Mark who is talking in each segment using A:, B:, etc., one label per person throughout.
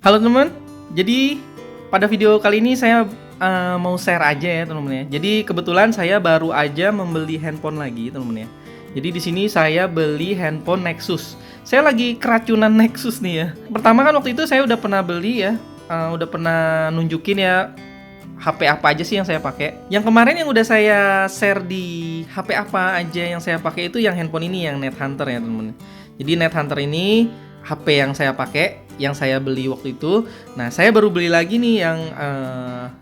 A: Halo teman, jadi pada video kali ini saya mau share aja ya teman-teman ya. Jadi kebetulan saya baru aja membeli handphone lagi teman-teman ya. Jadi di sini saya beli handphone Nexus. Saya lagi keracunan Nexus nih ya. Pertama kan waktu itu saya udah pernah beli ya, udah pernah nunjukin ya HP apa aja sih yang saya pakai. Yang kemarin yang udah saya share di HP apa aja yang saya pakai itu yang handphone ini yang Net Hunter ya teman-teman. Jadi Net Hunter ini HP yang saya pakai, yang saya beli waktu itu. Nah, saya baru beli lagi nih yang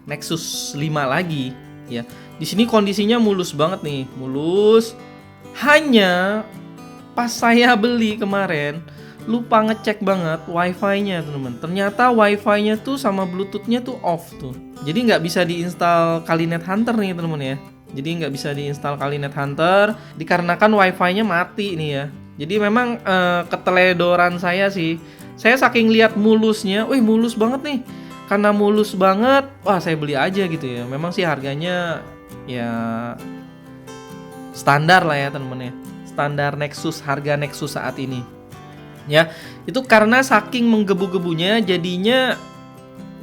A: Nexus 5 lagi ya. Di sini kondisinya mulus banget nih, mulus. Hanya pas saya beli kemarin lupa ngecek banget wifi-nya teman-teman. Ternyata wifi-nya tuh sama bluetooth-nya tuh off tuh. Jadi nggak bisa diinstal kali Net Hunter nih teman-teman ya. Jadi nggak bisa diinstal kali Net Hunter dikarenakan wifi-nya mati nih ya. Jadi memang keteledoran saya sih. Saya saking lihat mulusnya, wih mulus banget nih. Karena mulus banget, wah saya beli aja gitu ya. Memang sih harganya ya standar lah ya teman-teman ya. Standar Nexus, harga Nexus saat ini. Ya, itu karena saking menggebu-gebunya jadinya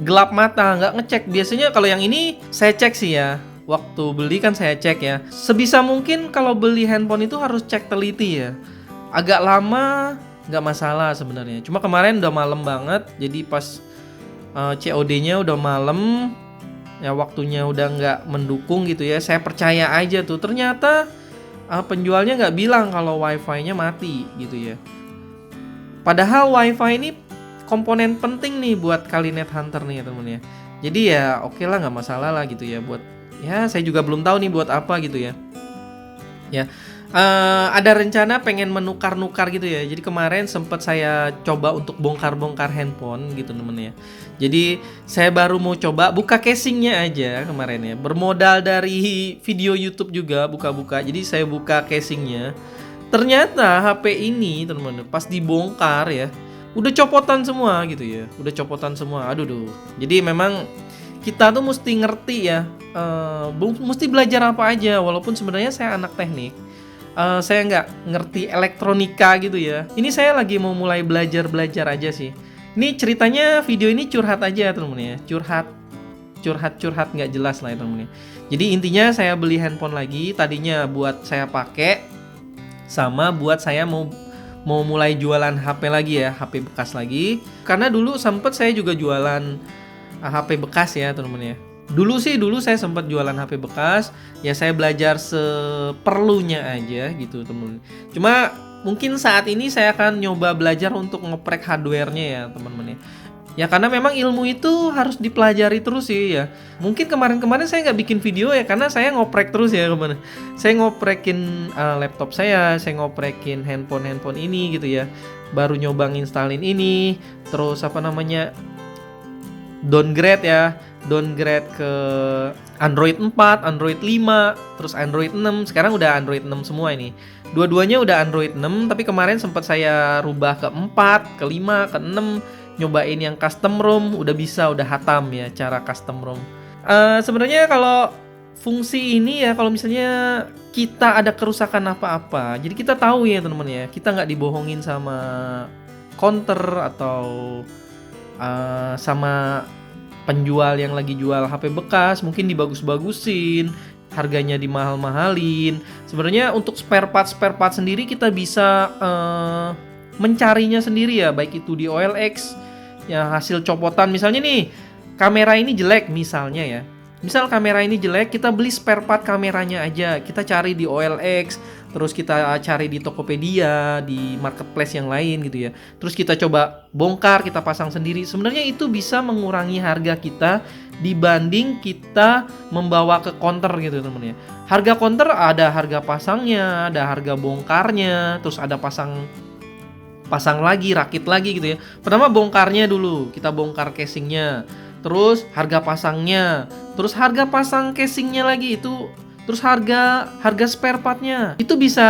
A: gelap mata, nggak ngecek. Biasanya kalau yang ini saya cek sih ya. Waktu beli kan saya cek ya. Sebisa mungkin kalau beli handphone itu harus cek teliti ya. Agak lama nggak masalah sebenarnya. Cuma kemarin udah malam banget, jadi pas COD-nya udah malam, ya waktunya udah nggak mendukung gitu ya. Saya percaya aja tuh. Ternyata penjualnya nggak bilang kalau wifi-nya mati gitu ya. Padahal wifi ini komponen penting nih buat kali Net Hunter nih ya temen ya. Jadi ya oke lah nggak masalah lah gitu ya buat ya saya juga belum tahu nih buat apa gitu ya. Ya. Ada rencana pengen menukar-nukar gitu ya. Jadi kemarin sempat saya coba untuk bongkar-bongkar handphone gitu temen ya. Jadi saya baru mau coba buka casingnya aja kemarin ya. Bermodal dari video YouTube juga buka-buka. Jadi saya buka casingnya. Ternyata HP ini teman-teman pas dibongkar ya udah copotan semua gitu ya. Udah copotan semua. Aduh. Jadi memang kita tuh mesti ngerti ya. Mesti belajar apa aja. Walaupun sebenarnya saya anak teknik. Saya nggak ngerti elektronika gitu ya. Ini saya lagi mau mulai belajar aja sih. Ini ceritanya video ini curhat aja temen ya. Curhat nggak jelas lah ya temen ya. Jadi intinya saya beli handphone lagi. Tadinya buat saya pakai, sama buat saya mau mulai jualan HP lagi ya, HP bekas lagi. Karena dulu sempet saya juga jualan HP bekas ya temen ya. Dulu saya sempat jualan HP bekas, ya saya belajar seperlunya aja gitu teman. Cuma mungkin saat ini saya akan nyoba belajar untuk ngoprek hardware-nya ya teman-teman ya. Ya karena memang ilmu itu harus dipelajari terus sih ya. Mungkin kemarin saya nggak bikin video ya karena saya ngoprek terus ya kemana. Saya ngoprekin laptop saya ngoprekin handphone ini gitu ya. Baru nyoba nginstalin ini, terus downgrade ke Android 4, Android 5, terus Android 6. Sekarang udah Android 6 semua ini. Dua-duanya udah Android 6, tapi kemarin sempat saya rubah ke 4, ke 5, ke 6, nyobain yang custom ROM, udah hatam ya cara custom ROM. Sebenarnya kalau fungsi ini ya kalau misalnya kita ada kerusakan apa-apa, jadi kita tahu ya teman-teman ya, kita nggak dibohongin sama counter atau sama penjual yang lagi jual HP bekas, mungkin dibagus-bagusin, harganya dimahal-mahalin. Sebenarnya untuk spare part sendiri kita bisa mencarinya sendiri ya, baik itu di OLX ya, hasil copotan. Misalnya nih kamera ini jelek misalnya ya, misal kamera ini jelek, kita beli spare part kameranya aja, kita cari di OLX, terus kita cari di Tokopedia, di marketplace yang lain gitu ya. Terus kita coba bongkar, kita pasang sendiri. Sebenarnya itu bisa mengurangi harga kita dibanding kita membawa ke counter gitu teman-teman ya. Harga counter ada harga pasangnya, ada harga bongkarnya, terus ada pasang lagi, rakit lagi gitu ya. Pertama bongkarnya dulu, kita bongkar casingnya, terus harga pasangnya, terus harga pasang casingnya lagi itu, terus harga spare partnya. Itu bisa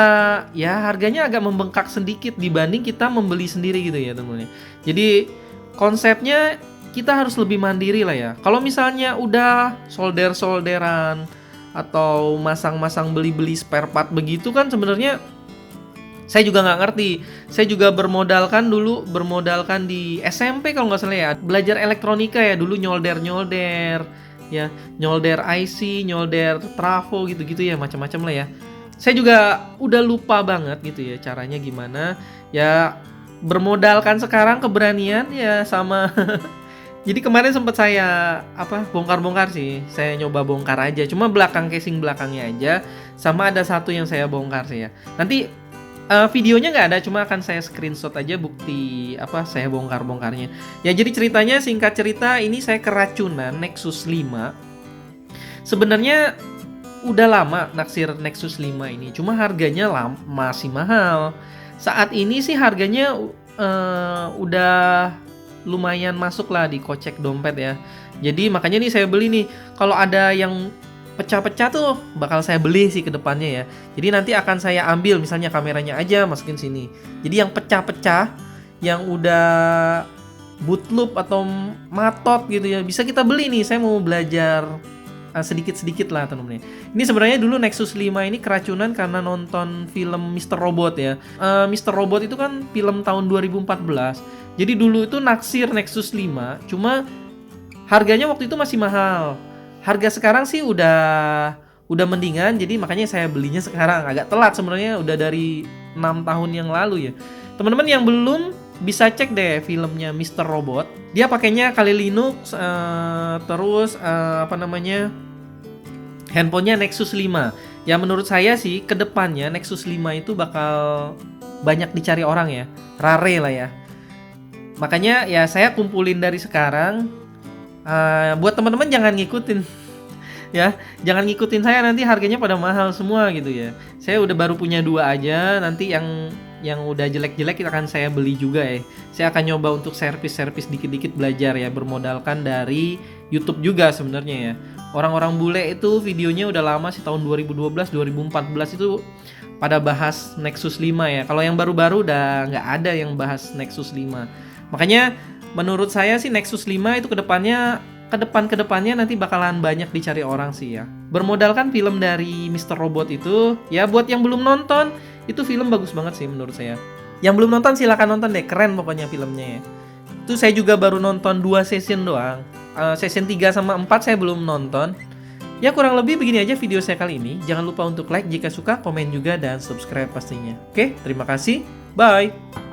A: ya harganya agak membengkak sedikit dibanding kita membeli sendiri gitu ya teman-teman. Jadi konsepnya kita harus lebih mandiri lah ya. Kalau misalnya udah solderan atau masang-masang beli-beli spare part begitu kan sebenarnya Saya juga nggak ngerti. Saya juga bermodalkan di SMP kalau nggak salah ya. Belajar elektronika ya, dulu nyolder-nyolder, ya, nyolder IC, nyolder trafo gitu-gitu ya, macam-macam lah ya. Saya juga udah lupa banget gitu ya caranya gimana. Ya bermodalkan sekarang keberanian ya sama. Jadi kemarin sempat saya bongkar-bongkar sih. Saya nyoba bongkar aja. Cuma casing belakangnya aja. Sama ada satu yang saya bongkar sih ya. Nanti videonya nggak ada, cuma akan saya screenshot aja bukti saya bongkar-bongkarnya. Ya jadi ceritanya, singkat cerita, ini saya keracunan Nexus 5. Sebenarnya udah lama naksir Nexus 5 ini, cuma harganya masih mahal. Saat ini sih harganya udah lumayan masuk lah di kocek dompet ya. Jadi makanya nih saya beli nih. Kalau ada yang pecah-pecah tuh bakal saya beli sih ke depannya ya. Jadi nanti akan saya ambil misalnya kameranya aja masukin sini. Jadi yang pecah-pecah, yang udah boot loop atau matot gitu ya, bisa kita beli nih. Saya mau belajar sedikit-sedikit lah teman-teman. Ini sebenarnya dulu Nexus 5 ini keracunan karena nonton film Mr. Robot ya. Mr. Robot itu kan film tahun 2014. Jadi dulu itu naksir Nexus 5, cuma harganya waktu itu masih mahal. Harga sekarang sih udah mendingan, jadi makanya saya belinya sekarang. Agak telat sebenarnya, udah dari 6 tahun yang lalu ya. Teman-teman yang belum bisa cek deh filmnya Mr. Robot. Dia pakainya Kali Linux, terus handphonenya Nexus 5. Ya menurut saya sih kedepannya Nexus 5 itu bakal banyak dicari orang ya, rare lah ya. Makanya ya saya kumpulin dari sekarang. Buat teman-teman jangan ngikutin ya, jangan ngikutin saya, nanti harganya pada mahal semua gitu ya. Saya udah baru punya 2 aja, nanti yang udah jelek-jelek kita akan saya beli juga ya. Saya akan nyoba untuk servis dikit-dikit belajar ya, bermodalkan dari YouTube juga sebenarnya ya. Orang-orang bule itu videonya udah lama sih, tahun 2012 2014 itu pada bahas Nexus 5 ya. Kalau yang baru-baru udah nggak ada yang bahas Nexus 5. Makanya menurut saya sih Nexus 5 itu kedepannya nanti bakalan banyak dicari orang sih ya. Bermodalkan film dari Mr. Robot itu, ya buat yang belum nonton, itu film bagus banget sih menurut saya. Yang belum nonton silakan nonton deh, keren pokoknya filmnya ya. Itu saya juga baru nonton 2 season doang. Season 3 sama 4 saya belum nonton. Ya kurang lebih begini aja video saya kali ini. Jangan lupa untuk like jika suka, komen juga, dan subscribe pastinya. Oke, terima kasih. Bye.